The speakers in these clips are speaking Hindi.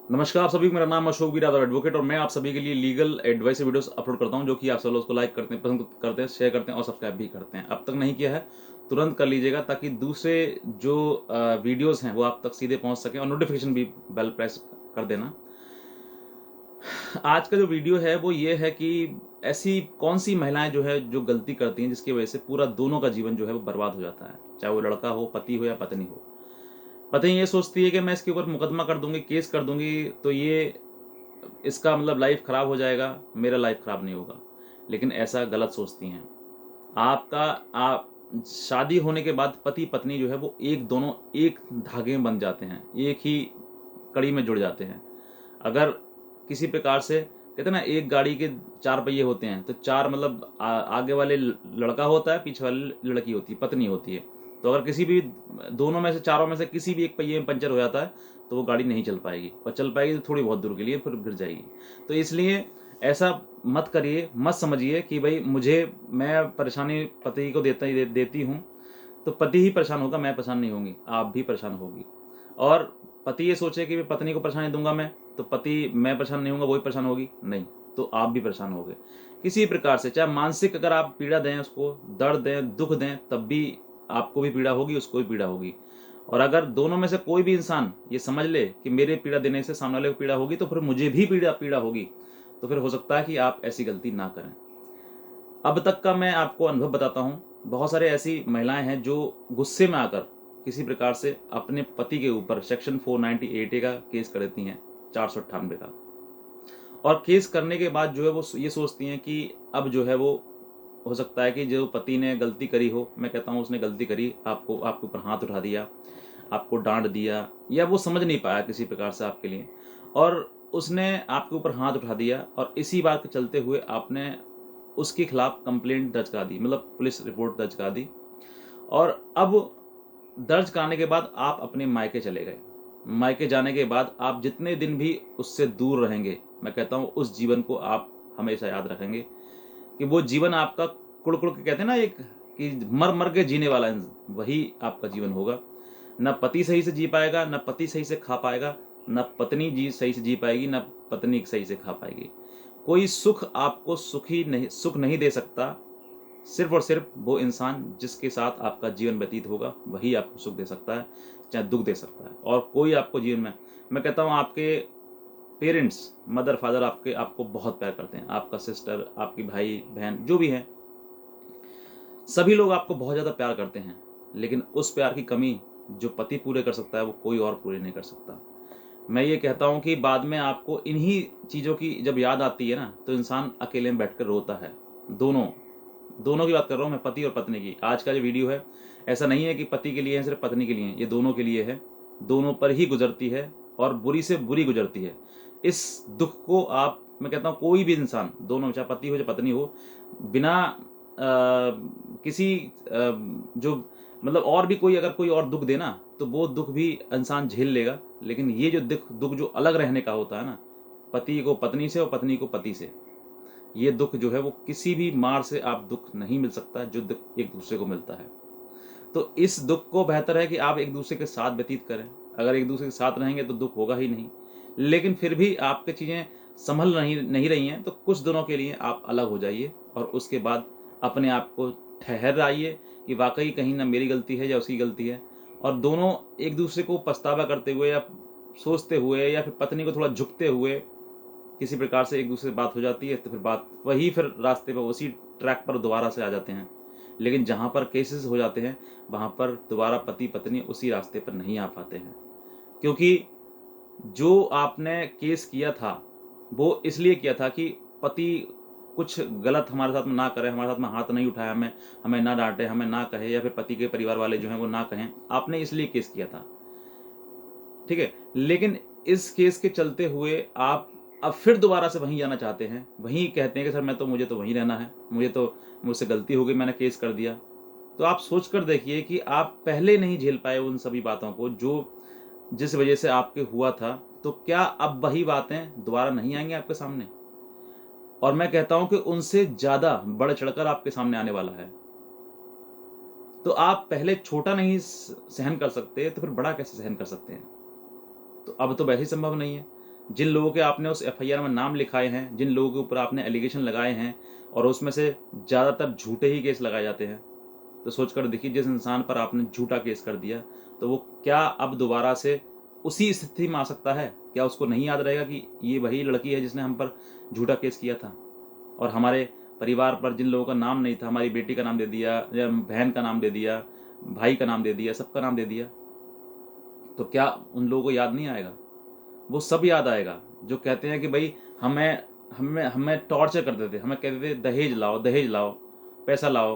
नमस्कार आप सभी को, मेरा नाम अशोक वीर यादव एडवोकेट और मैं आप सभी के लिए लीगल एडवाइस वीडियोस अपलोड करता हूं, जो कि आप सब लोग उसको लाइक करते हैं, पसंद करते हैं, शेयर करते हैं और सब्सक्राइब भी करते हैं। अब तक नहीं किया है तुरंत कर लीजिएगा, ताकि दूसरे जो वीडियोस हैं वो आप तक सीधे पहुंच सकें, और नोटिफिकेशन भी बेल प्रेस कर देना। आज का जो वीडियो है वो ये है कि ऐसी कौन सी महिलाएं जो है जो गलती करती हैं जिसकी वजह से पूरा दोनों का जीवन जो है वो बर्बाद हो जाता है, चाहे वो लड़का हो, पति हो या पत्नी हो। पत्नी ये सोचती है कि मैं इसके ऊपर मुकदमा कर दूंगी, केस कर दूंगी, तो ये इसका मतलब लाइफ खराब हो जाएगा, मेरा लाइफ खराब नहीं होगा। लेकिन ऐसा गलत सोचती हैं। आपका आप शादी होने के बाद पति पत्नी जो है वो दोनों एक धागे में बंध जाते हैं, एक ही कड़ी में जुड़ जाते हैं। अगर किसी प्रकार से कहते हैं ना, एक गाड़ी के चार पहिए होते हैं, तो चार मतलब आगे वाले लड़का होता है, पीछे वाली लड़की होती है, पत्नी होती है। तो अगर किसी भी दोनों में से, चारों में से किसी भी एक पहिए में पंचर हो जाता है, तो वो गाड़ी नहीं चल पाएगी, और चल पाएगी तो थोड़ी बहुत दूर के लिए, फिर गिर जाएगी। तो इसलिए ऐसा मत करिए, मत समझिए कि भाई मैं परेशानी पति को देती हूँ, तो पति ही परेशान होगा, मैं परेशान नहीं होंगी, आप भी परेशान होगी। और पति ये सोचे कि मैं पत्नी को परेशानी दूंगा मैं, तो पति मैं परेशान नहीं होऊंगा, वही परेशान होगी, नहीं, तो आप भी परेशान होगे। किसी प्रकार से, चाहे मानसिक अगर आप पीड़ा दें उसको, दर्द दें, दुख दें, तब भी आपको भी पीड़ा होगी, उसको भी पीड़ा होगी। और अगर दोनों में से कोई भी इंसान ये समझ ले कि मेरे पीड़ा देने से सामने वाले को पीड़ा होगी, तो फिर मुझे भी पीड़ा पीड़ा होगी, तो फिर हो सकता है कि आप ऐसी गलती ना करें। अब तक का मैं आपको अनुभव बताता हूँ। बहुत सारे ऐसी महिलाएं हैं जो गुस्से में आकर किसी प्रकार से अपने पति के ऊपर सेक्शन 498A का केस कर देती हैं, 498 का। और केस करने के बाद जो है वो ये सोचती हैं कि अब जो है वो हो सकता है कि जो पति ने गलती करी हो, मैं कहता हूँ उसने गलती करी, आपके ऊपर हाथ उठा दिया, आपको डांट दिया, या वो समझ नहीं पाया किसी प्रकार से आपके लिए, और उसने आपके ऊपर हाथ उठा दिया, और इसी बात के चलते हुए आपने उसके खिलाफ कंप्लेंट दर्ज करा दी, मतलब पुलिस रिपोर्ट दर्ज करा दी। और अब दर्ज कराने के बाद आप अपने मायके चले गए। मायके जाने के बाद आप जितने दिन भी उससे दूर रहेंगे, मैं कहता हूँ उस जीवन को आप हमेशा याद रखेंगे, कि वो जीवन आपका कुड़ कुड़ के, कहते हैं ना एक, कि मर मर के जीने वाला वही आपका जीवन होगा। न पति सही से जी पाएगा, न पति सही से खा पाएगा, न पत्नी जी सही से जी पाएगी, न पत्नी सही से खा पाएगी। कोई सुख आपको सुख नहीं दे सकता। सिर्फ और सिर्फ वो इंसान जिसके साथ आपका जीवन व्यतीत होगा, वही आपको सुख दे सकता है, चाहे दुख दे सकता है। और कोई आपको जीवन में, मैं कहता हूँ आपके पेरेंट्स, मदर फादर आपको बहुत प्यार करते हैं, आपका सिस्टर, आपकी भाई बहन जो भी है, सभी लोग आपको बहुत ज़्यादा प्यार करते हैं। लेकिन उस प्यार की कमी जो पति पूरे कर सकता है, वो कोई और पूरे नहीं कर सकता। मैं ये कहता हूँ कि बाद में आपको इन्हीं चीज़ों की जब याद आती है ना, तो इंसान अकेले में बैठकर रोता है। दोनों दोनों की बात कर रहा हूँ मैं, पति और पत्नी की। आज का जो वीडियो है, ऐसा नहीं है कि पति के लिए है, सिर्फ पत्नी के लिए है, ये दोनों के लिए है। दोनों पर ही गुजरती है, और बुरी से बुरी गुजरती है। इस दुख को आप, मैं कहता हूँ कोई भी इंसान, दोनों, चाहे पति हो चाहे पत्नी हो, बिना किसी जो मतलब, और भी कोई अगर कोई और दुख देना, तो वो दुख भी इंसान झेल लेगा। लेकिन ये जो दुख जो अलग रहने का होता है ना, पति को पत्नी से और पत्नी को पति से, ये दुख जो है वो किसी भी मार से आप दुख नहीं मिल सकता जो दुख एक दूसरे को मिलता है। तो इस दुख को बेहतर है कि आप एक दूसरे के साथ व्यतीत करें। अगर एक दूसरे के साथ रहेंगे तो दुख होगा ही नहीं। लेकिन फिर भी आपके चीज़ें संभल नहीं नहीं रही हैं, तो कुछ दिनों के लिए आप अलग हो जाइए, और उसके बाद अपने आप को ठहर आइए कि वाकई कहीं ना मेरी गलती है या उसकी गलती है। और दोनों एक दूसरे को पछतावा करते हुए, या सोचते हुए, या फिर पत्नी को थोड़ा झुकते हुए किसी प्रकार से एक दूसरे से बात हो जाती है, तो फिर बात वही, फिर रास्ते पर उसी ट्रैक पर दोबारा से आ जाते हैं। लेकिन जहाँ पर केसेस हो जाते हैं, वहाँ पर दोबारा पति पत्नी उसी रास्ते पर नहीं आ पाते हैं। क्योंकि जो आपने केस किया था, वो इसलिए किया था कि पति कुछ गलत हमारे साथ में ना करे, हमारे साथ में हाथ नहीं उठाए, हमें हमें ना डांटे, हमें ना कहे, या फिर पति के परिवार वाले जो हैं वो ना कहें, आपने इसलिए केस किया था। ठीक है। लेकिन इस केस के चलते हुए आप अब फिर दोबारा से वहीं जाना चाहते हैं, वहीं कहते हैं कि सर मुझे तो वहीं रहना है, मुझसे गलती हो गई, मैंने केस कर दिया। तो आप सोच कर देखिए कि आप पहले नहीं झेल पाए उन सभी बातों को जो जिस वजह से आपके हुआ था, तो क्या अब वही बातें दोबारा नहीं आएंगी आपके सामने? और मैं कहता हूं कि उनसे ज्यादा बढ़ चढ़कर आपके सामने आने वाला है। तो आप पहले छोटा नहीं सहन कर सकते, तो फिर बड़ा कैसे सहन कर सकते हैं? तो अब तो वैसे ही संभव नहीं है। जिन लोगों के आपने उस एफआईआर में नाम लिखाए हैं, जिन लोगों के ऊपर आपने एलिगेशन लगाए हैं और उसमें से ज़्यादातर झूठे ही केस लगाए जाते हैं, तो सोच कर देखिए जिस इंसान पर आपने झूठा केस कर दिया, तो वो क्या अब दोबारा से उसी स्थिति में आ सकता है? क्या उसको नहीं याद रहेगा कि ये वही लड़की है जिसने हम पर झूठा केस किया था? और हमारे परिवार पर जिन लोगों का नाम नहीं था, हमारी बेटी का नाम दे दिया या बहन का नाम दे दिया, भाई का नाम दे दिया, सबका नाम दे दिया, तो क्या उन लोगों को याद नहीं आएगा? वो सब याद आएगा जो कहते हैं कि भाई हमें हमें हमें टॉर्चर करते थे, हमें कहते थे दहेज लाओ, पैसा लाओ।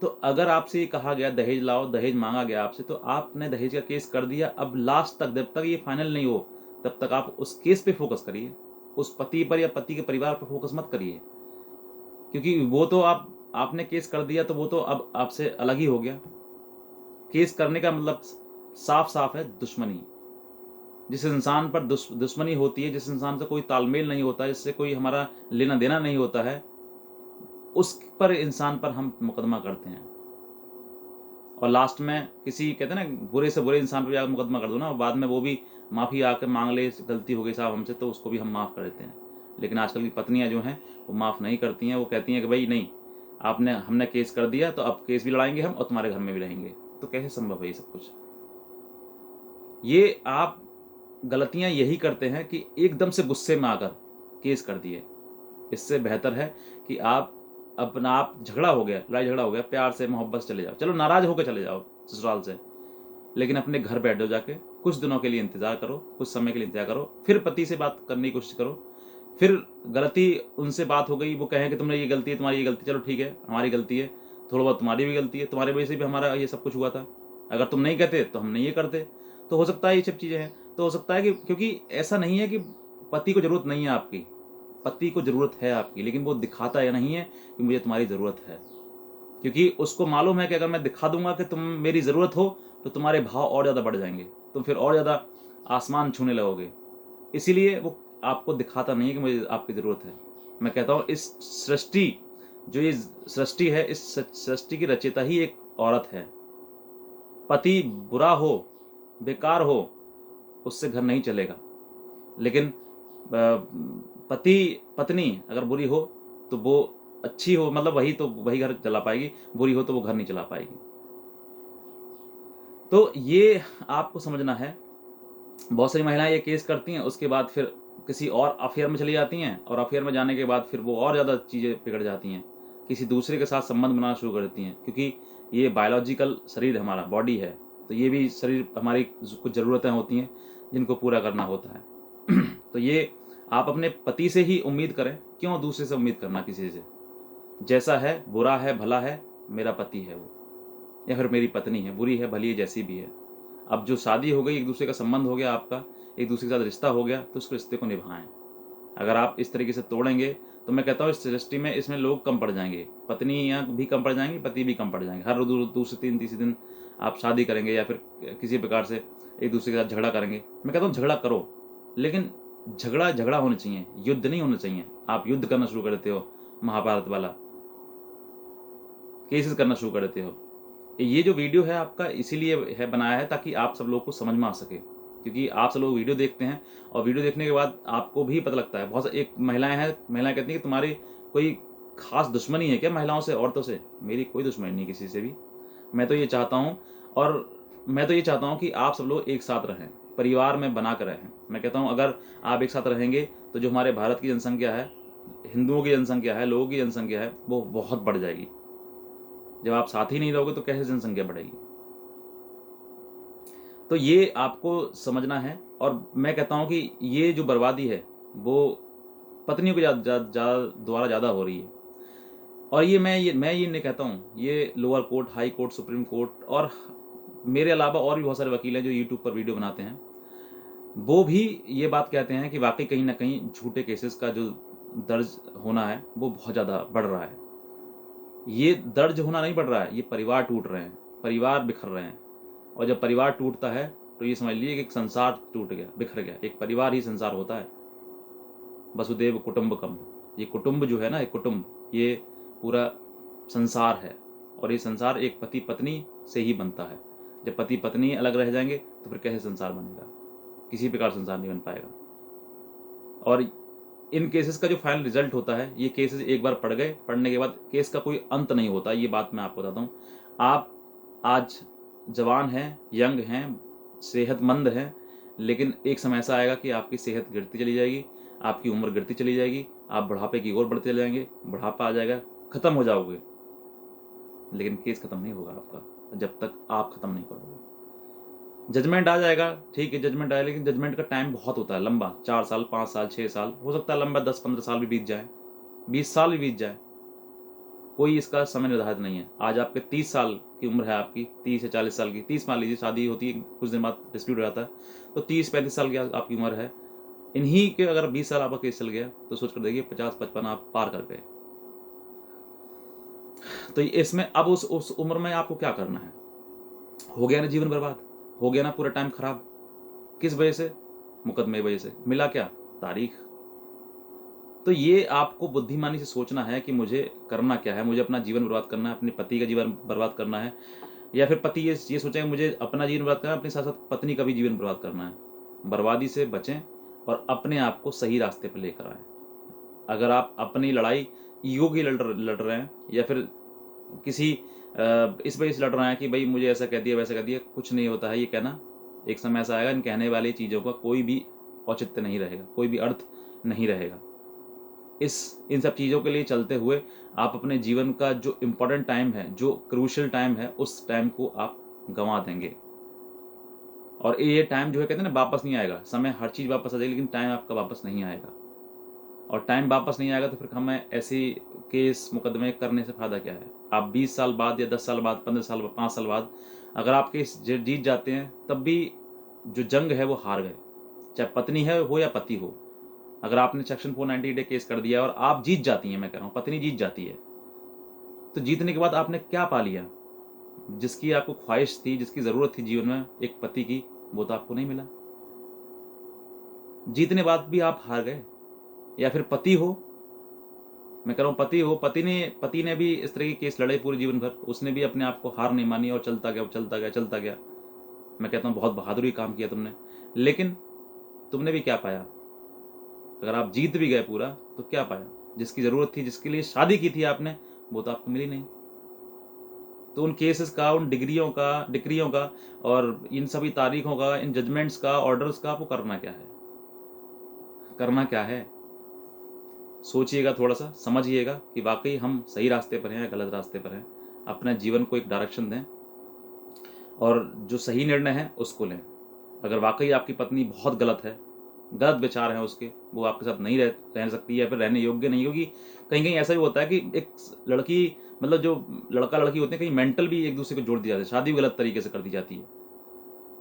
तो अगर आपसे ये कहा गया दहेज लाओ, दहेज मांगा गया आपसे, तो आपने दहेज का केस कर दिया। अब लास्ट तक जब तक ये फाइनल नहीं हो तब तक आप उस केस पे फोकस करिए, उस पति पर या पति के परिवार पर फोकस मत करिए, क्योंकि वो तो आपने केस कर दिया तो वो तो अब आपसे अलग ही हो गया। केस करने का मतलब साफ साफ है दुश्मनी। जिस इंसान पर दुश्मनी होती है, जिस इंसान से कोई तालमेल नहीं होता, जिससे कोई हमारा लेना देना नहीं होता है, उस पर इंसान पर हम मुकदमा करते हैं और लास्ट में किसी कहते हैं ना बुरे से बुरे इंसान पर भी आप मुकदमा कर दो ना, और बाद में वो भी माफ़ी आकर मांग ले, गलती हो गई साहब हमसे, तो उसको भी हम माफ़ कर देते हैं। लेकिन आजकल की पत्नियां जो हैं वो माफ़ नहीं करती हैं। वो कहती हैं कि भाई नहीं, आपने हमने केस कर दिया तो अब केस भी लड़ाएंगे हम और तुम्हारे घर में भी रहेंगे। तो कैसे संभव है ये सब कुछ? ये आप गलतियां यही करते हैं कि एकदम से गुस्से में आकर केस कर दिए। इससे बेहतर है कि आप अपना, आप झगड़ा हो गया, लड़ाई झगड़ा हो गया, प्यार से मोहब्बत से चले जाओ, चलो नाराज होकर चले जाओ ससुराल से, लेकिन अपने घर बैठ जाओ जाके, कुछ दिनों के लिए इंतजार करो, कुछ समय के लिए इंतजार करो, फिर पति से बात करने की कोशिश करो। फिर गलती उनसे बात हो गई, वो कहें कि तुमने ये गलती है, तुम्हारी ये गलती, चलो ठीक है हमारी गलती है, थोड़ा बहुत तुम्हारी भी गलती है, तुम्हारी वजह से भी हमारा ये सब कुछ हुआ था, अगर तुम नहीं कहते तो हम नहीं ये करते। तो हो सकता है ये सब चीज़ें हैं, तो हो सकता है कि क्योंकि ऐसा नहीं है कि पति को ज़रूरत नहीं है आपकी, पति को ज़रूरत है आपकी, लेकिन वो दिखाता या नहीं है कि मुझे तुम्हारी ज़रूरत है, क्योंकि उसको मालूम है कि अगर मैं दिखा दूंगा कि तुम मेरी ज़रूरत हो तो तुम्हारे भाव और ज़्यादा बढ़ जाएंगे, तुम फिर और ज़्यादा आसमान छूने लगोगे। इसीलिए वो आपको दिखाता नहीं है कि मुझे आपकी ज़रूरत है। मैं कहता हूँ इस सृष्टि, जो ये सृष्टि है, इस सृष्टि की रचयिता ही एक औरत है। पति बुरा हो, बेकार हो, उससे घर नहीं चलेगा, लेकिन पति पत्नी अगर बुरी हो तो वो अच्छी हो, मतलब वही घर चला पाएगी, बुरी हो तो वो घर नहीं चला पाएगी। तो ये आपको समझना है। बहुत सारी महिलाएं ये केस करती हैं, उसके बाद फिर किसी और अफेयर में चली जाती हैं, और अफेयर में जाने के बाद फिर वो और ज़्यादा चीज़ें बिगड़ जाती हैं, किसी दूसरे के साथ संबंध बनाना शुरू कर देती हैं, क्योंकि ये बायोलॉजिकल शरीर हमारा बॉडी है, तो ये भी शरीर हमारी कुछ ज़रूरतें होती हैं जिनको पूरा करना होता है। तो ये आप अपने पति से ही उम्मीद करें, क्यों दूसरे से उम्मीद करना किसी से? जैसा है, बुरा है, भला है, मेरा पति है वो, या फिर मेरी पत्नी है, बुरी है, भली है, जैसी भी है। अब जो शादी हो गई, एक दूसरे का संबंध हो गया आपका, एक दूसरे के साथ रिश्ता हो गया, तो उस रिश्ते को निभाएं। अगर आप इस तरीके से तोड़ेंगे तो मैं कहता हूँ इस सृष्टि में इसमें लोग कम पड़ जाएंगे, पत्नियाँ भी कम पड़ जाएंगी, पति भी कम पड़ जाएंगे। हर दूसरे तीन तीसरे दिन आप शादी करेंगे या फिर किसी प्रकार से एक दूसरे के साथ झगड़ा करेंगे। मैं कहता हूँ झगड़ा करो, लेकिन झगड़ा झगड़ा होना चाहिए, युद्ध नहीं होना चाहिए। आप युद्ध करना शुरू कर देते हो, महाभारत वाला केसेस करना शुरू कर देते हो। ये जो वीडियो है आपका इसीलिए है बनाया है ताकि आप सब लोग को समझ में आ सके, क्योंकि आप सब लोग वीडियो देखते हैं और वीडियो देखने के बाद आपको भी पता लगता है। बहुत एक महिलाएं हैं, महिलाएं कहती हैं कि तुम्हारी कोई खास दुश्मनी है क्या महिलाओं से, औरतों से? मेरी कोई दुश्मनी नहीं किसी से भी। मैं तो ये चाहता हूँ, और मैं तो ये चाहता हूँ कि आप सब लोग एक साथ रहें, परिवार में बना कर रहें। मैं कहता हूँ अगर आप एक साथ रहेंगे तो जो हमारे भारत की जनसंख्या है, हिंदुओं की जनसंख्या है, लोगों की जनसंख्या है, वो बहुत बढ़ जाएगी। जब आप साथ ही नहीं रहोगे तो कैसे जनसंख्या बढ़ेगी? तो ये आपको समझना है। और मैं कहता हूं कि ये जो बर्बादी है वो पत्नियों के द्वारा ज़्यादा हो रही है। और ये मैं ये नहीं कहता हूँ, ये lower court, high court, supreme court और मेरे अलावा और भी बहुत सारे वकील हैं जो यूट्यूब पर वीडियो बनाते हैं, वो भी ये बात कहते हैं कि वाकई कहीं ना कहीं झूठे केसेस का जो दर्ज होना है वो बहुत ज़्यादा बढ़ रहा है। ये दर्ज होना नहीं बढ़ रहा है, ये परिवार टूट रहे हैं, परिवार बिखर रहे हैं। और जब परिवार टूटता है तो ये समझ लीजिए कि एक संसार टूट गया, बिखर गया। एक परिवार ही संसार होता है। वसुदेव कुटुंबकम, ये कुटुंब जो है ना, एक कुटुंब, ये पूरा संसार है। और ये संसार एक पति पत्नी से ही बनता है। जब पति पत्नी अलग रह जाएंगे तो फिर कैसे संसार बनेगा? किसी प्रकार संसार नहीं बन पाएगा। और इन केसेस का जो फाइनल रिजल्ट होता है, ये केसेस एक बार पढ़ गए, पढ़ने के बाद केस का कोई अंत नहीं होता। ये बात मैं आपको बताता हूँ। आप आज जवान हैं, यंग हैं, सेहतमंद हैं, लेकिन एक समय ऐसा आएगा कि आपकी सेहत गिरती चली जाएगी, आपकी उम्र गिरती चली जाएगी, आप बुढ़ापे की ओर बढ़ते चले जाएंगे, बुढ़ापा आ जाएगा, खत्म हो जाओगे, लेकिन केस खत्म नहीं होगा आपका जब तक आप खत्म नहीं करोगे। जजमेंट आ जाएगा, ठीक है, जजमेंट आया, लेकिन जजमेंट का टाइम बहुत होता है लंबा, 4 साल, 5 साल, 6 साल, हो सकता है लंबा 10-15 साल भी बीत जाए, 20 साल भी बीत जाए, कोई इसका समय निर्धारित नहीं है। आज आपके 30 साल की उम्र है, आपकी 30 या 40 साल की, 30 मान लीजिए, शादी होती है कुछ दिन बाद डिस्प्यूट हो जाता है, तो 30-35 साल की आपकी उम्र है। इन्हीं के अगर 20 साल आपका केस चल गया तो सोच कर देखिए 50-55 आप पार कर गए। तो इसमें अब उस उम्र में आपको क्या करना है? हो गया ना जीवन बर्बाद, हो गया ना पूरा टाइम खराब। किस वजह से? मुकदमे की वजह से। मिला क्या? तारीख। तो ये आपको बुद्धिमानी से सोचना है कि मुझे करना क्या है, मुझे अपना जीवन बर्बाद करना है, अपने पति का जीवन बर्बाद करना है, या फिर पति ये सोचेगा मुझे अपना जीवन बर्बाद करना है, अपने साथ साथ पत्नी का भी जीवन बर्बाद करना है। बर्बादी से बचें और अपने आप को सही रास्ते पर लेकर आएं। अगर आप अपनी लड़ाई ईगो की लड़ रहे हैं, या फिर किसी इस वजह से लड़ रहे हैं कि भाई मुझे ऐसा कह दिया, वैसा कह दिया, कुछ नहीं होता है ये कहना। एक समय ऐसा आएगा इन कहने वाली चीज़ों का कोई भी औचित्य नहीं रहेगा, कोई भी अर्थ नहीं रहेगा। इन सब चीज़ों के लिए चलते हुए आप अपने जीवन का जो इम्पोर्टेंट टाइम है, जो क्रूशियल टाइम है, उस टाइम को आप गंवा देंगे। और ये टाइम जो है, कहते हैं ना, वापस नहीं आएगा। समय हर चीज़ वापस आ जाएगी, लेकिन टाइम आपका वापस नहीं आएगा। और टाइम वापस नहीं आएगा तो फिर हमें ऐसी केस मुकदमे करने से फ़ायदा क्या है? आप 20 साल बाद या 10 साल बाद, 15 साल बाद, 5 साल बाद अगर आप केस जीत जाते हैं, तब भी जो जंग है वो हार गए, चाहे पत्नी है हो या पति हो। अगर आपने सेक्शन 490 डे केस कर दिया और आप जीत जाती हैं, मैं कह रहा हूँ पत्नी जीत जाती है, तो जीतने के बाद आपने क्या पा लिया? जिसकी आपको ख्वाहिश थी, जिसकी ज़रूरत थी जीवन में एक पति की, वो तो आपको नहीं मिला। जीतने बाद भी आप हार गए। या फिर पति हो, मैं कह रहा हूँ पति हो, पति ने भी इस तरह के केस लड़े पूरे जीवन भर, उसने भी अपने आप को हार नहीं मानी और चलता गया, चलता गया, चलता गया। मैं कहता हूँ बहुत बहादुरी काम किया तुमने, लेकिन तुमने भी क्या पाया? अगर आप जीत भी गए पूरा, तो क्या पाया? जिसकी ज़रूरत थी, जिसके लिए शादी की थी आपने, वो तो आपको मिली नहीं। तो उन केसेस का, उन डिग्रियों का और इन सभी तारीखों का, इन जजमेंट्स का, ऑर्डर्स का आपको करना क्या है? करना क्या है? सोचिएगा, थोड़ा सा समझिएगा कि वाकई हम सही रास्ते पर हैं या गलत रास्ते पर हैं। अपने जीवन को एक डायरेक्शन दें और जो सही निर्णय है उसको लें। अगर वाकई आपकी पत्नी बहुत गलत है, गलत विचार हैं उसके, वो आपके साथ नहीं रह सकती या फिर रहने योग्य नहीं होगी। कहीं कहीं ऐसा भी होता है कि एक लड़की, मतलब जो लड़का लड़की होते हैं, कहीं मेंटल भी एक दूसरे को जोड़ दिया जाता है, शादी भी गलत तरीके से कर दी जाती है।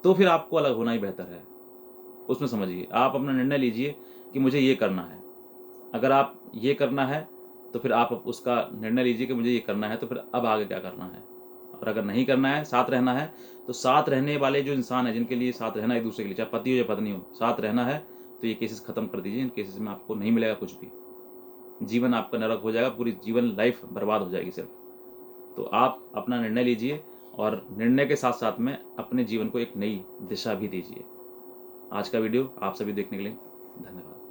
तो फिर आपको अलग होना ही बेहतर है। उसमें समझिए, आप अपना निर्णय लीजिए कि मुझे ये करना है। अगर आप ये करना है तो फिर आप उसका निर्णय लीजिए कि मुझे ये करना है, तो फिर अब आगे क्या करना है। और अगर नहीं करना है, साथ रहना है, तो साथ रहने वाले जो इंसान है, जिनके लिए साथ रहना एक दूसरे के लिए, चाहे पति हो या पत्नी हो, साथ रहना है, तो ये केसेस खत्म कर दीजिए। इन केसेस में आपको नहीं मिलेगा कुछ भी, जीवन आपका नरक हो जाएगा, पूरी जीवन लाइफ बर्बाद हो जाएगी सिर्फ। तो आप अपना निर्णय लीजिए और निर्णय के साथ साथ में अपने जीवन को एक नई दिशा भी दीजिए। आज का वीडियो आप सभी देखने के लिए धन्यवाद।